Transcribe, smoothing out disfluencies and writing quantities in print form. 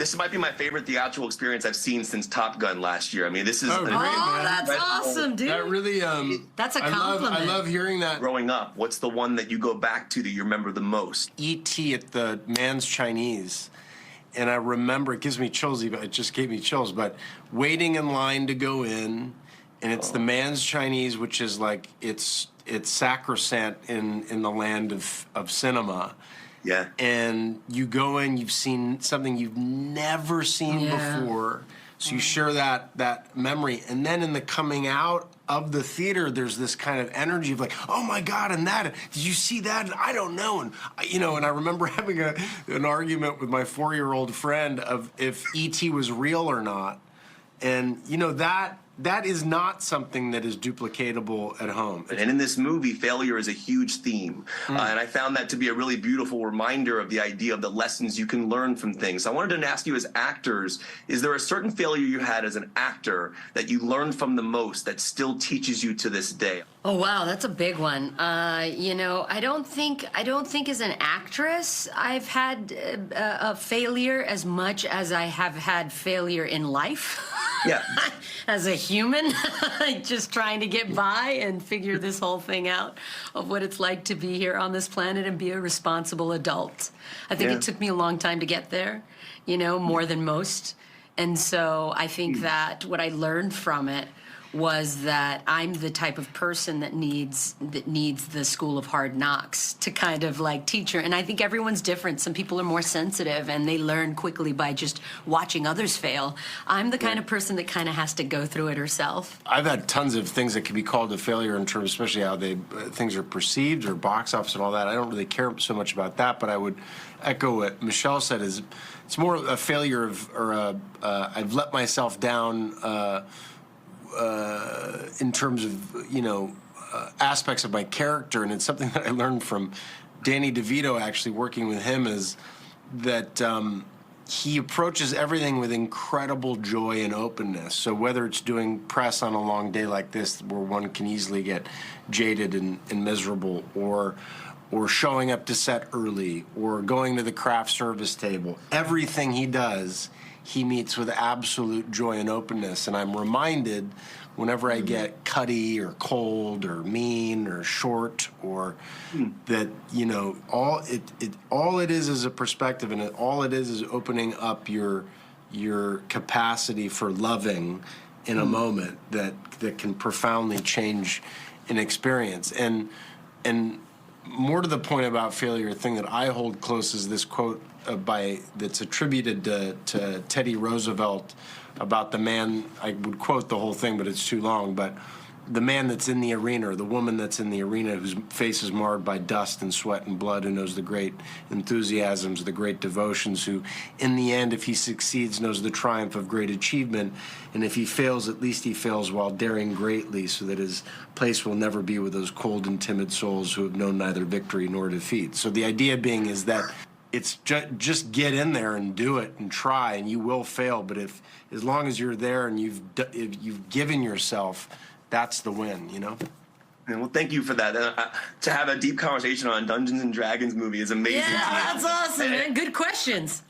this might be my favorite theatrical experience I've seen since Top Gun last year. I mean, this is that's awesome, dude. That really, that's a compliment. I love hearing that. Growing up, what's the one that you go back to that you remember the most? E.T. at the Man's Chinese. And I remember, it gives me chills, even it just gave me chills, but waiting in line to go in, and it's the Man's Chinese, which is like, it's sacrosanct in the land of cinema. Yeah. And you go in, you've seen something you've never seen before, so you share that memory. And then in the coming out of the theater, there's this kind of energy of like, oh my God, and that, did you see that? And I don't know. And and I remember having an argument with my 4-year-old friend of if E.T. was real or not. And that is not something that is duplicatable at home. And in this movie, failure is a huge theme. And I found that to be a really beautiful reminder of the idea of the lessons you can learn from things. I wanted to ask you, as actors, is there a certain failure you had as an actor that you learned from the most that still teaches you to this day? Oh wow, that's a big one. I don't think as an actress I've had a failure as much as I have had failure in life. Yeah. As a human, just trying to get by and figure this whole thing out of what it's like to be here on this planet and be a responsible adult. I think it took me a long time to get there, more than most. And so I think that what I learned from it was that I'm the type of person that needs the school of hard knocks to kind of like teach her. And I think everyone's different. Some people are more sensitive and they learn quickly by just watching others fail. I'm the kind of person that kind of has to go through it herself. I've had tons of things that can be called a failure in terms, especially how things are perceived or box office and all that. I don't really care so much about that, but I would echo what Michelle said. It's more a failure I've let myself down. In terms of, aspects of my character, and it's something that I learned from Danny DeVito, actually working with him, is that he approaches everything with incredible joy and openness. So whether it's doing press on a long day like this, where one can easily get jaded and miserable, or showing up to set early, or going to the craft service table, everything he does, he meets with absolute joy and openness. And I'm reminded whenever I get cutty or cold or mean or short, or that, all it is a perspective, and all it is opening up your capacity for loving in a moment that can profoundly change an experience. And more to the point about failure, a thing that I hold close is this quote that's attributed to Teddy Roosevelt about the man. I would quote the whole thing, but it's too long. But the man that's in the arena, or the woman that's in the arena, whose face is marred by dust and sweat and blood, who knows the great enthusiasms, the great devotions, who, in the end, if he succeeds, knows the triumph of great achievement, and if he fails, at least he fails while daring greatly, so that his place will never be with those cold and timid souls who have known neither victory nor defeat. So the idea being is that it's just get in there and do it and try, and you will fail. But as long as you're there and you've given yourself, that's the win, And well, thank you for that. To have a deep conversation on a Dungeons and Dragons movie is amazing. Yeah, that's awesome, man. Good questions.